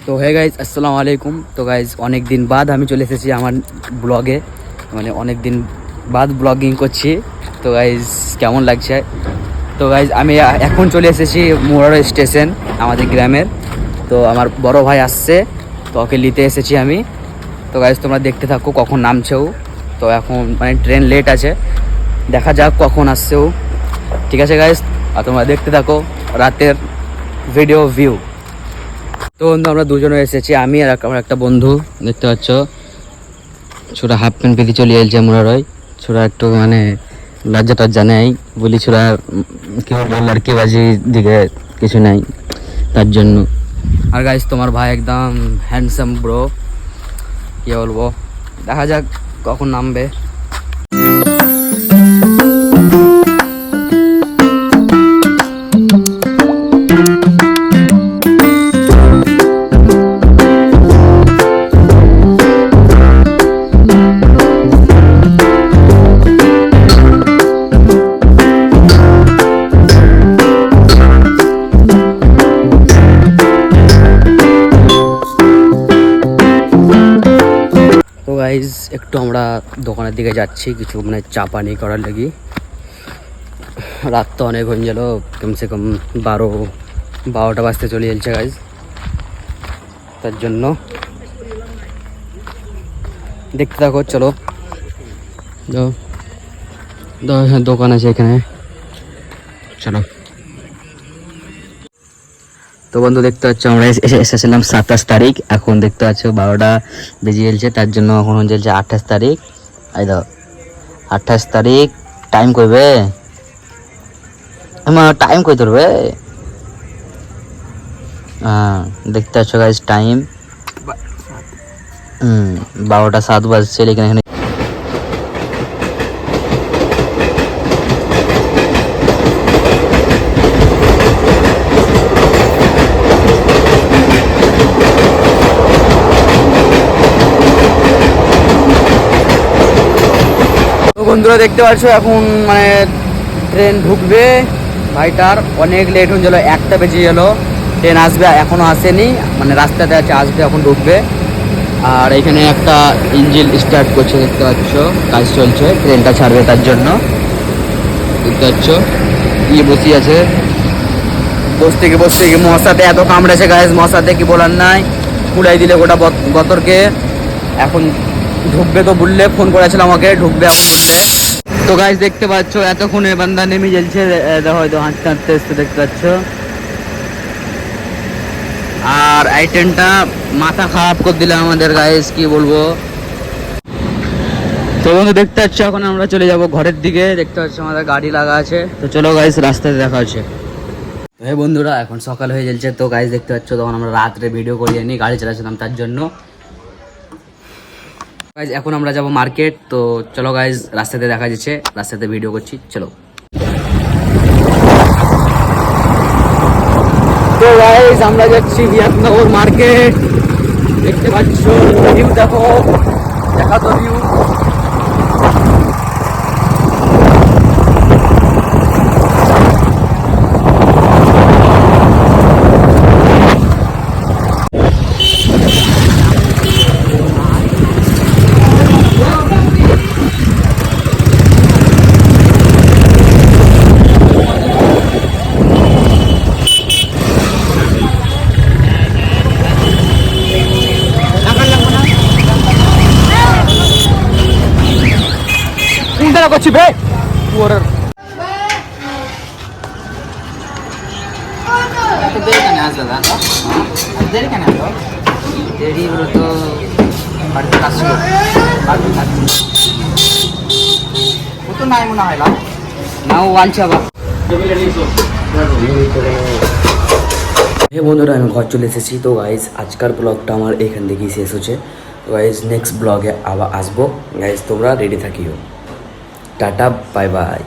তো hey guys আসসালামু আলাইকুম। তো গাইজ অনেক দিন বাদ আমি চলে এসেছি আমার ব্লগে, মানে অনেক দিন বাদ ব্লগিং করছি। তো গাইজ কেমন লাগছে? তো গাইজ আমি এখন চলে এসেছি মুরার স্টেশন আমাদের গ্রামের। তো আমার বড় ভাই আসছে, তো ওকে নিতে এসেছি আমি। তো গাইজ তোমরা দেখতে থাকো কখন নামছেও। তো এখন মানে ট্রেন লেট আছে, দেখা যাক কখন আসছেও। ঠিক আছে গাইজ, আর তোমরা দেখতে থাকো রাতের ভিডিও ভিউ। তো বন্ধু আমরা দুজনে এসেছি, আমি আর আমার একটা বন্ধু। দেখতে পাচ্ছ ছোটা হাফ প্যান্ট পেতে চলে এলছে মুরারয়। ছোটা একটু মানে লজ্জা টজ্জা নেই বলি, ছোটা কেউ বলল আর কে বাজি দিকে কিছু নেই তার জন্য। আর গাইস তোমার ভাই একদম হ্যান্ডসাম ব্রো, কি বলবো, দেখা যাক কখন নামবে। তো গাইজ একটু আমরা দোকানের দিকে যাচ্ছি কিছু মানে চা পানি করার লাগি। রাত তো অনেক হয়ে গেল, কমসে কম 12টা বাজতে চলে যাচ্ছে গাইজ। তার জন্য দেখতে থাকো, চলো। হ্যাঁ দোকান আছে এখানে, চলো। তো বন্ধু দেখতে পাচ্ছ আমরা এসেছিলাম 27 তারিখ, এখন দেখতে পাচ্ছ 12টা বেজে গেছে। তার জন্য এখন চলছে 28 তারিখ। এই তো 28 তারিখ টাইম করবে, টাইম কই ধরবে। হ্যাঁ দেখতে পাচ্ছ গাইজ টাইম 12টা 7 বাজছে, লেকিন এখানে বন্ধুরা দেখতে পাচ্ছ এখন মানে ট্রেন ঢুকবে। ভাইটার অনেক লেট হয়ে গেলো, 1টা বেজে গেলো। ট্রেন আসবে, এখনও আসেনি, মানে রাস্তাতে আছে, আসবে এখন ঢুকবে। আর এখানে একটা ইঞ্জিন স্টার্ট করছে, দেখতে পাচ্ছ কাজ চলছে, ট্রেনটা ছাড়বে তার জন্য। দেখতে পাচ্ছ ইয়ে বসে আছে, বসতে গিয়ে মশাতে এত কামড়েছে গাইজ, মশাতে কি বলার নাই, পুড়াই দিলে গোটা বতরকে। এখন ঢুকবে তো বললে, ফোন করেছিল আমাকে, ঢুকবে এখন বললে। তো গাইজ দেখতে পাচ্ছ এতক্ষণে বান্দা নেমে জ্বলছে, হয়তো হাঁটতে হাঁটতে এসছে, দেখতে পাচ্ছ। আর এই ট্রেনটা মাথা খারাপ করে দিলে আমাদের গাইজ, কি বলবো। তো বন্ধু দেখতে পাচ্ছ এখন আমরা চলে যাব ঘরের দিকে। দেখতে পাচ্ছ আমাদের গাড়ি লাগা আছে, তো চলো গাইজ রাস্তাতে দেখা হচ্ছে। হ্যাঁ বন্ধুরা এখন সকাল হয়ে যাচ্ছে। তো গাইজ দেখতে পাচ্ছ তখন আমরা রাত্রে ভিডিও করিয়ে নিই, গাড়ি চালাচ্ছিলাম তার জন্য। গাইজ এখন আমরা যাব মার্কেট, তো চলো গাইজ রাস্তাতে দেখা যাচ্ছে, রাস্তাতে ভিডিও করছি, চলো। তো গাইজ আমরা যাচ্ছি বিয়াতনগর মার্কেট। দেখতে পাচ্ছ ভিউ, দেখো, দেখা তো ভিউ। করছি বে ওর দেরি কেন আসবে দাদা, দেরি কেন আসবে, দেরি হলো তো বাড়িতে কাজ ছিল, বাড়িতে কাজ ছিল ও তো নাই মনে হয় না, ও আনছে আবার। বন্ধুরা আমি ঘর চলে এসেছি। তো গাইজ আজকার ব্লগটা আমার এখান থেকেই শেষ হচ্ছে। গাইজ নেক্সট ব্লগে আবার আসবো। গাইজ তোমরা রেডি থাকিও। Tata bye bye.